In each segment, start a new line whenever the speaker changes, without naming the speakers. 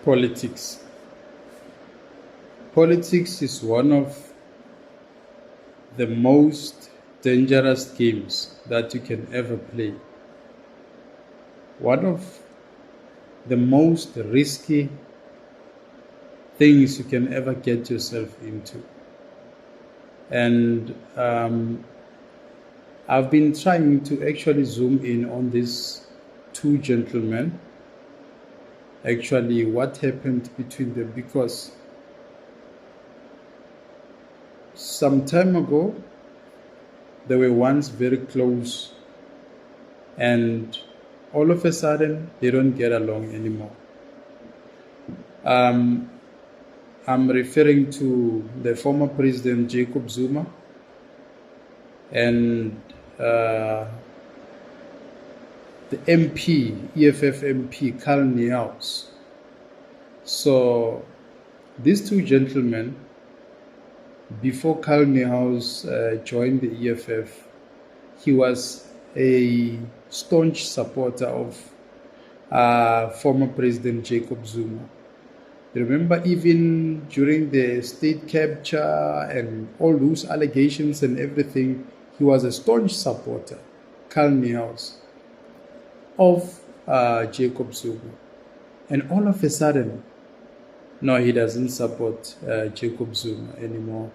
Politics. Politics is one of the most dangerous games that you can ever play. One of the most risky things you can ever get yourself into. And I've been trying to actually zoom in on these two gentlemen, actually what happened between them, because some time ago they were once very close and all of a sudden they don't get along anymore. I'm referring to the former president Jacob Zuma and the MP, EFF MP Carl Nehauis. So these two gentlemen, before Carl Nehauis joined the EFF, he was a staunch supporter of former President Jacob Zuma. Remember, even during the state capture and all those allegations and everything, he was a staunch supporter, Carl Nehauis, of Jacob Zuma. And all of a sudden, no, he doesn't support Jacob Zuma anymore.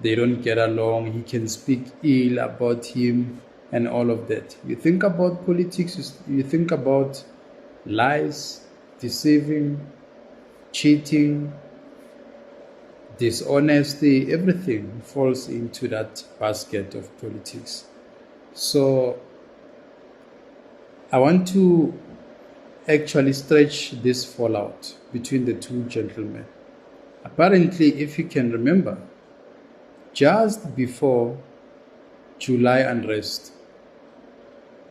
They don't get along. He can speak ill about him and all of that. You think about politics, you think about lies, deceiving, cheating, dishonesty, everything falls into that basket of politics. So I want to actually stretch this fallout between the two gentlemen. Apparently, if you can remember, just before July unrest,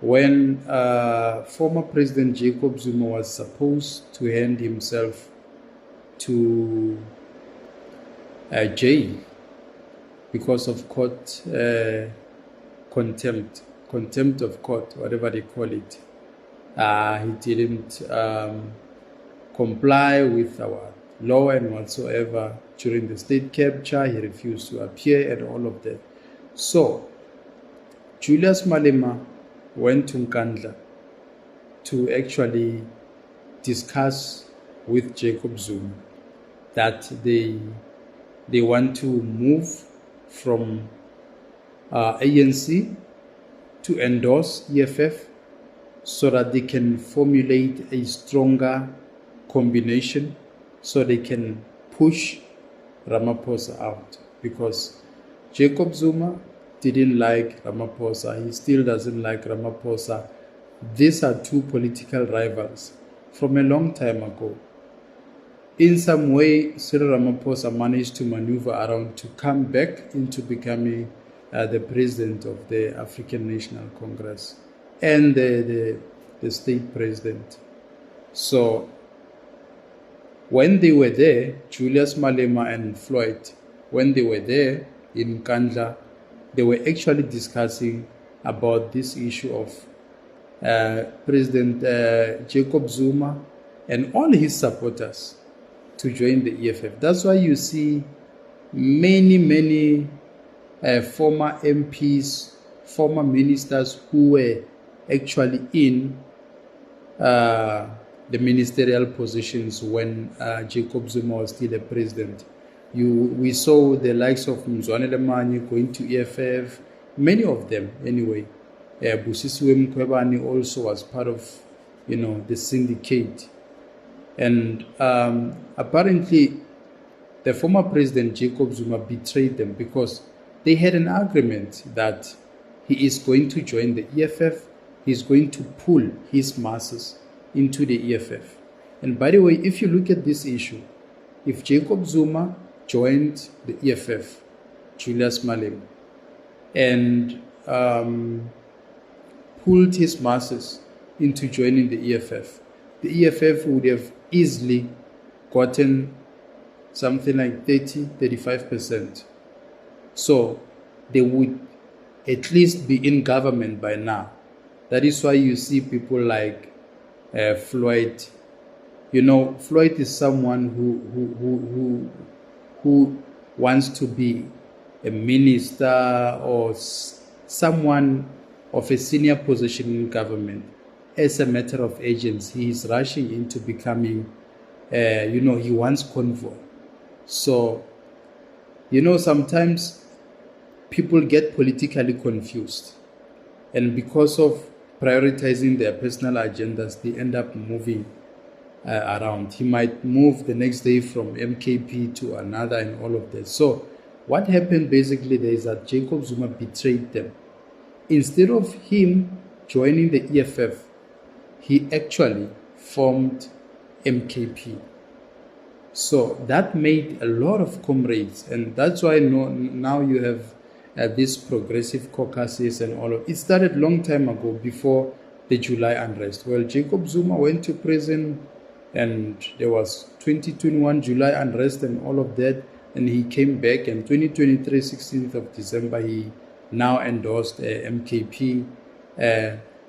when former President Jacob Zuma was supposed to hand himself to jail because of court contempt of court, whatever they call it. He didn't comply with our law and whatsoever during the state capture. He refused to appear and all of that. So Julius Malema went to Nkandla to actually discuss with Jacob Zuma that they want to move from ANC to endorse EFF so that they can formulate a stronger combination so they can push Ramaphosa out, because Jacob Zuma didn't like Ramaphosa. He still doesn't like Ramaphosa. These are two political rivals from a long time ago. In some way, Cyril Ramaphosa managed to maneuver around to come back into becoming the president of the African National Congress and the state president. So when they were there, Julius Malema and Floyd, when they were there in Nkandla, they were actually discussing about this issue of President Jacob Zuma and all his supporters to join the EFF. That's why you see many former MPs, former ministers who were actually in the ministerial positions when Jacob Zuma was still a president. We saw the likes of Mzwane Lemani going to EFF, many of them anyway. Busisiwe Mkhwebane also was part of, the syndicate. And apparently, the former president Jacob Zuma betrayed them because they had an agreement that he is going to join the EFF. He's going to pull his masses into the EFF. And by the way, if you look at this issue, if Jacob Zuma joined the EFF, Julius Malema, and pulled his masses into joining the EFF would have easily gotten something like 30-35%. So they would at least be in government by now. That is why you see people like Floyd Floyd is someone who wants to be a minister or someone of a senior position in government. As a matter of agency, he is rushing into becoming, he wants convoy. So, sometimes people get politically confused. And because of prioritizing their personal agendas, they end up moving around. He might move the next day from MKP to another and all of that. So what happened basically there is that Jacob Zuma betrayed them. Instead of him joining the EFF, he actually formed MKP. So that made a lot of comrades, and that's why now you have these progressive caucuses and all of it. It started long time ago, before the July unrest. Well, Jacob Zuma went to prison, and there was 2021 July unrest and all of that, and he came back, and 2023 16th of December he now endorsed MKP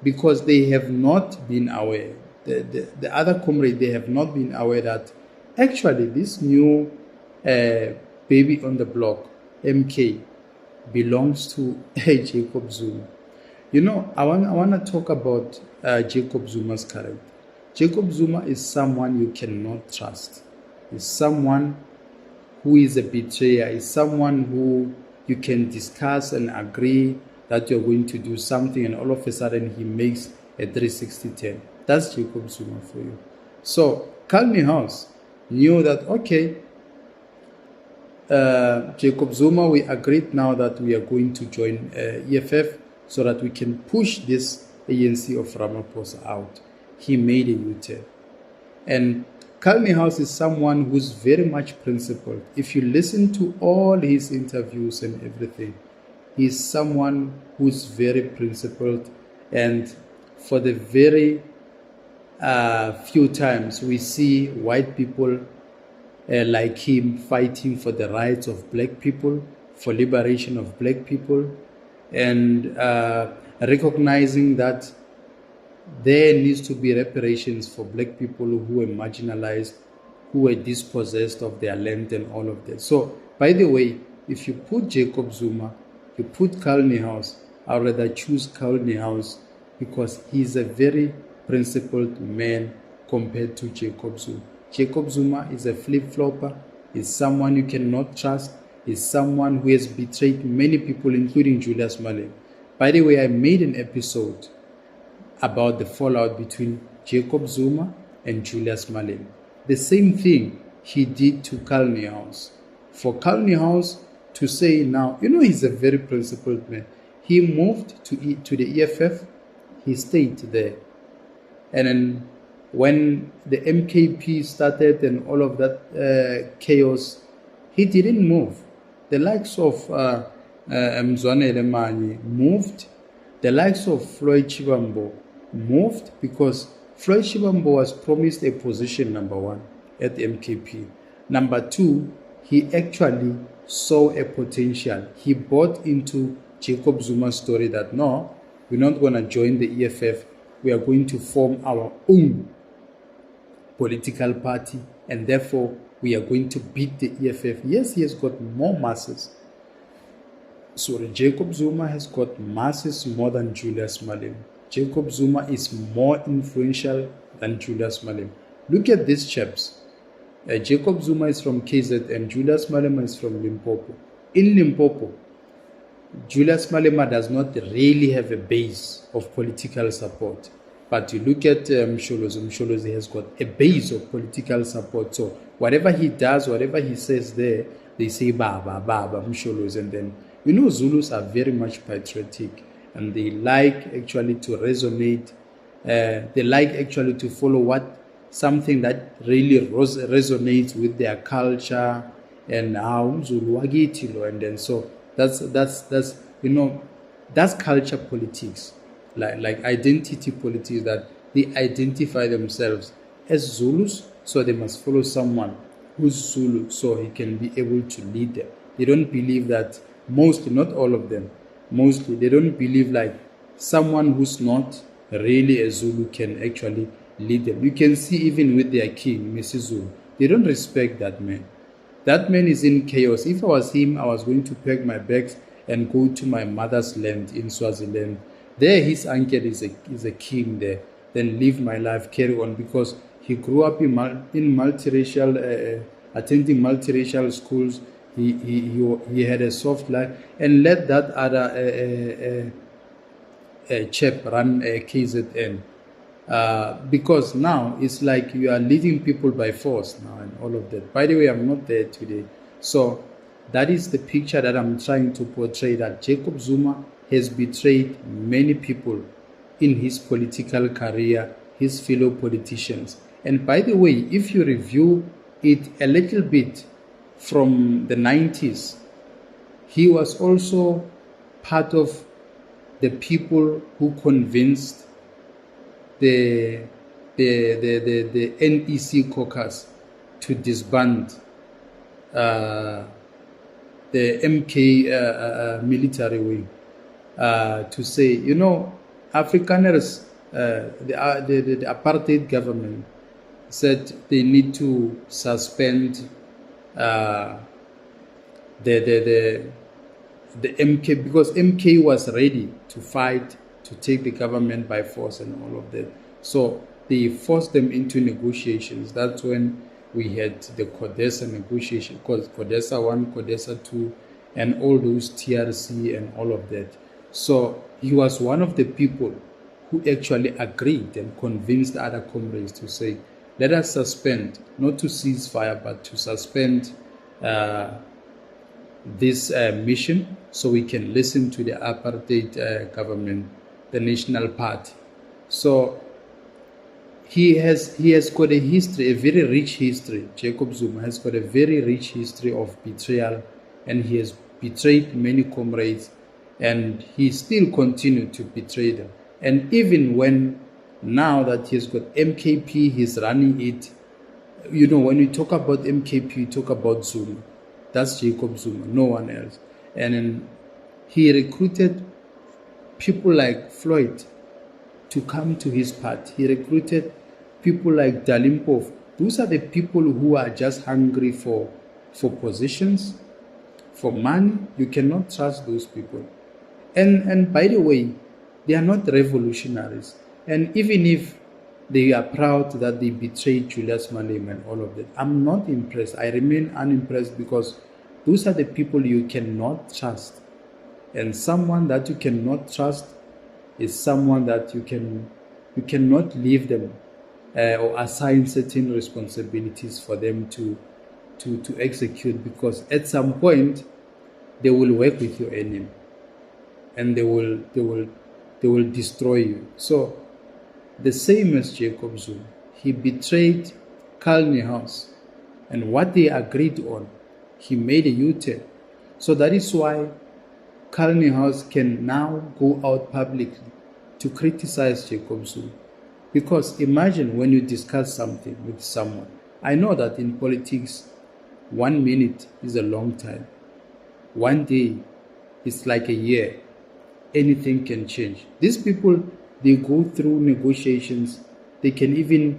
because they have not been aware, the other comrade, they have not been aware that actually this new baby on the block, MK, belongs to Jacob Zuma. I want to talk about Jacob Zuma's character. Jacob Zuma is someone you cannot trust. He's someone who is a betrayer. He's someone who you can discuss and agree that you're going to do something, and all of a sudden he makes a 360-10. That's Jacob Zuma for you. So Carl Nehauis knew that, okay, Jacob Zuma, we agreed now that we are going to join EFF so that we can push this ANC of Ramaphosa out. He made a U-turn. And Carl Nehauis is someone who's very much principled. If you listen to all his interviews and everything, he's someone who's very principled. And for the very few times we see white people like him fighting for the rights of black people, for liberation of black people, and recognizing that there needs to be reparations for black people who were marginalized, who were dispossessed of their land and all of that. So, by the way, if you put Jacob Zuma, you put Carl Nehauis, I'd rather choose Carl Nehauis because he's a very principled man compared to Jacob Zuma. Jacob Zuma is a flip-flopper, is someone you cannot trust, is someone who has betrayed many people, including Julius Malema. By the way, I made an episode about the fallout between Jacob Zuma and Julius Malema. The same thing he did to Carl Nehauis. For Carl Nehauis to say now, he's a very principled man. He moved to the EFF, he stayed there. And then when the MKP started and all of that chaos, he didn't move. The likes of Mzwane Lemani moved. The likes of Floyd Shivambu moved because Floyd Shivambu was promised a position, number one, at the MKP. Number two, he actually saw a potential. He bought into Jacob Zuma's story that no, we're not going to join the EFF. We are going to form our own political party, and therefore we are going to beat the EFF. Yes, he has got more masses. So Jacob Zuma has got masses more than Julius Malema. Jacob Zuma is more influential than Julius Malema. Look at these chaps. Jacob Zuma is from KZN, Julius Malema is from Limpopo. In Limpopo, Julius Malema does not really have a base of political support. But you look at Msholozi has got a base of political support. So whatever he does, whatever he says there, they say Baba, Msholozi. And then, Zulus are very much patriotic. And they like actually to resonate. They like actually to follow something that really resonates with their culture. And how Zulu Agitilo. And then so that's culture politics. Like identity politics, that they identify themselves as Zulus, so they must follow someone who's Zulu so he can be able to lead them. They don't believe that, mostly, not all of them, mostly, they don't believe like someone who's not really a Zulu can actually lead them. You can see even with their king, Mrs. Zuma, they don't respect that man. That man is in chaos. If I was him, I was going to pack my bags and go to my mother's land in Swaziland. There, his uncle is a king there. Then live my life, carry on, because he grew up in multiracial, attending multiracial schools. He had a soft life, and let that other chap run KZN. Because now it's like you are leading people by force now and all of that. By the way, I'm not there today. So that is the picture that I'm trying to portray, that Jacob Zuma has betrayed many people in his political career, his fellow politicians. And by the way, if you review it a little bit from the 90s, he was also part of the people who convinced the NEC caucus to disband the MK military wing, to say, you know, Afrikaners, the apartheid government said they need to suspend the MK, because MK was ready to fight, to take the government by force and all of that. So they forced them into negotiations. That's when we had the CODESA negotiation, CODESA 1, CODESA 2, and all those TRC and all of that. So he was one of the people who actually agreed and convinced other comrades to say, let us suspend, not to cease fire, but to suspend this mission, so we can listen to the apartheid government, the National Party. So he has got a history, a very rich history. Jacob Zuma has got a very rich history of betrayal, and he has betrayed many comrades, and he still continued to betray them. And even when, now that he's got MKP, he's running it. You know, when we talk about MKP, we talk about Zuma. That's Jacob Zuma, no one else. And then he recruited people like Floyd to come to his party. He recruited people like Dalimpov. Those are the people who are just hungry for positions, for money. You cannot trust those people. And by the way, they are not revolutionaries. And even if they are proud that they betrayed Julius Malema and all of that, I'm not impressed. I remain unimpressed, because those are the people you cannot trust. And someone that you cannot trust is someone that you cannot leave them or assign certain responsibilities for them to execute, because at some point they will work with your enemy and they will destroy you. So the same as Jacob Zuma, he betrayed Carl Nehauis, and what they agreed on, he made a U-turn. So that is why Carl Nehauis can now go out publicly to criticize Jacob Zuma. Because imagine when you discuss something with someone. I know that in politics, 1 minute is a long time. 1 day is like a year. Anything can change. These people, they go through negotiations. They can even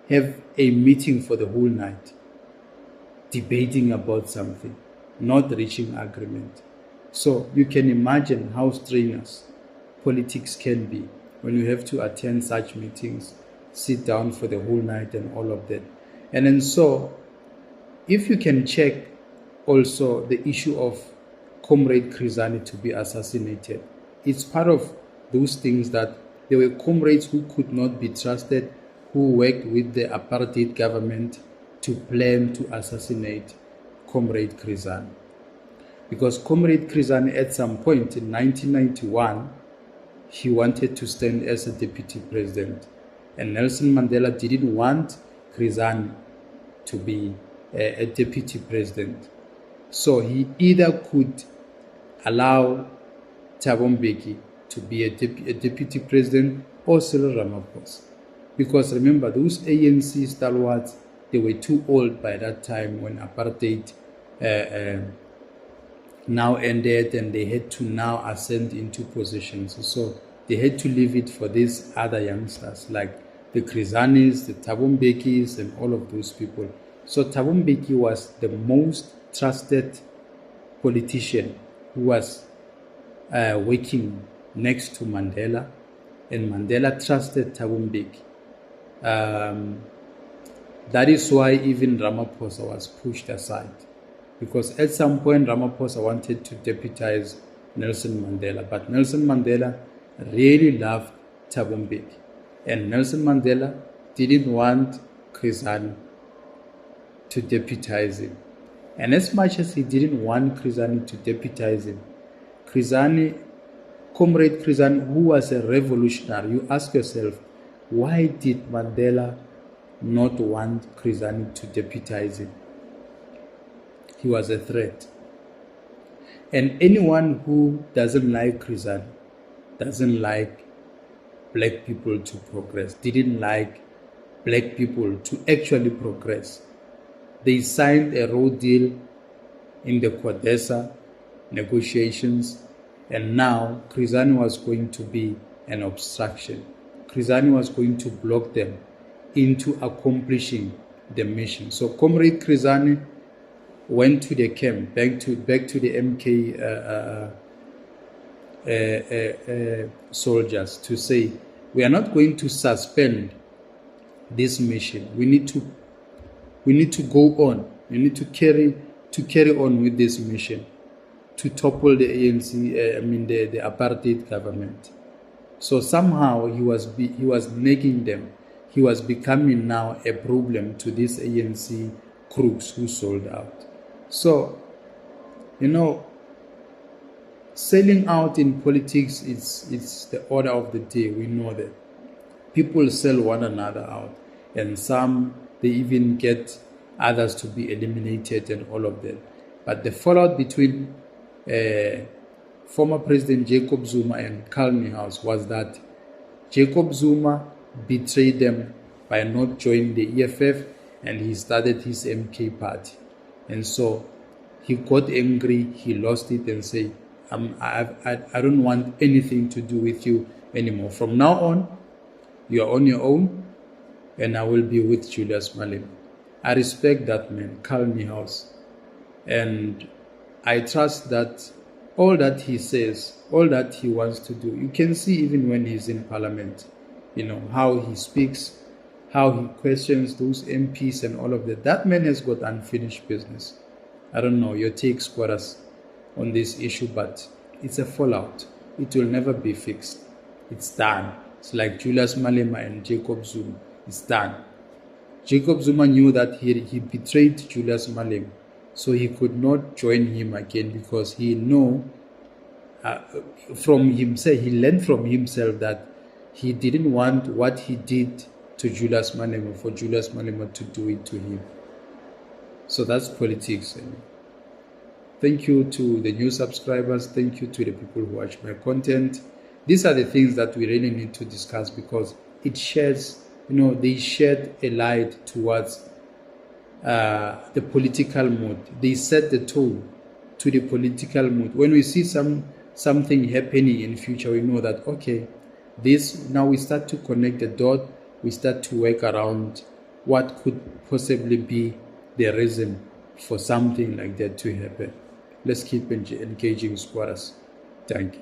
have a meeting for the whole night, debating about something, not reaching agreement. So you can imagine how strenuous politics can be when you have to attend such meetings, sit down for the whole night and all of that. And then so, if you can check also the issue of Comrade Krizani to be assassinated, it's part of those things that there were comrades who could not be trusted, who worked with the apartheid government to plan to assassinate Comrade Krizani. Because Comrade Krizani, at some point in 1991, he wanted to stand as a deputy president. And Nelson Mandela didn't want Krizani to be a deputy president. So he either could allow Thabo Mbeki to be a deputy president, or Cyril Ramaphosa. Because remember, those ANC stalwarts, they were too old by that time when apartheid now ended, and they had to now ascend into positions. So they had to leave it for these other youngsters like the Krizanis, the Thabo Mbekis, and all of those people. So Thabo Mbeki was the most trusted politician who was working next to Mandela, and Mandela trusted Thabo Mbeki. That is why even Ramaphosa was pushed aside, because at some point Ramaphosa wanted to deputize Nelson Mandela, but Nelson Mandela really loved Thabo Mbeki, and Nelson Mandela didn't want Krizani to deputize him. And as much as he didn't want Krizani to deputize him, Comrade Krizani, who was a revolutionary, you ask yourself, why did Mandela not want Krizani to deputize him? He was a threat. And anyone who doesn't like Krizani, doesn't like black people to progress, didn't like black people to actually progress. They signed a road deal in the CODESA negotiations, and now Krizani was going to be an obstruction. Krizani was going to block them into accomplishing the mission. So Comrade Krizani went to the camp, back to the MK soldiers to say, we are not going to suspend this mission. We need to go on. We need to carry on with this mission to topple the ANC, the apartheid government. So somehow he was nagging them. He was becoming now a problem to these ANC crooks who sold out. So, selling out in politics it's the order of the day. We know that people sell one another out, and some they even get others to be eliminated and all of that. But the fallout between former President Jacob Zuma and Carl Nehauis was that Jacob Zuma betrayed them by not joining the EFF, and he started his MK party. And so he got angry, he lost it, and said, I don't want anything to do with you anymore. From now on, you are on your own, and I will be with Julius Malema. I respect that man, Carl Nehauis, and I trust that all that he says, all that he wants to do, you can see even when he's in parliament, how he speaks, how he questions those MPs and all of that. That man has got unfinished business. I don't know your take, squatters, on this issue, but it's a fallout. It will never be fixed. It's done. It's like Julius Malema and Jacob Zuma. It's done. Jacob Zuma knew that he betrayed Julius Malema, so he could not join him again, because he knew from himself, he learned from himself that he didn't want what he did to Julius Malema for Julius Malema to do it to him. So that's politics. Thank you to the new subscribers. Thank you to the people who watch my content. These are the things that we really need to discuss, because it sheds, they shed a light towards the political mood. They set the tone to the political mood. When we see something happening in future, we know that, okay, now we start to connect the dot. We start to work around what could possibly be the reason for something like that to happen. Let's keep engaging, squatters. Thank you.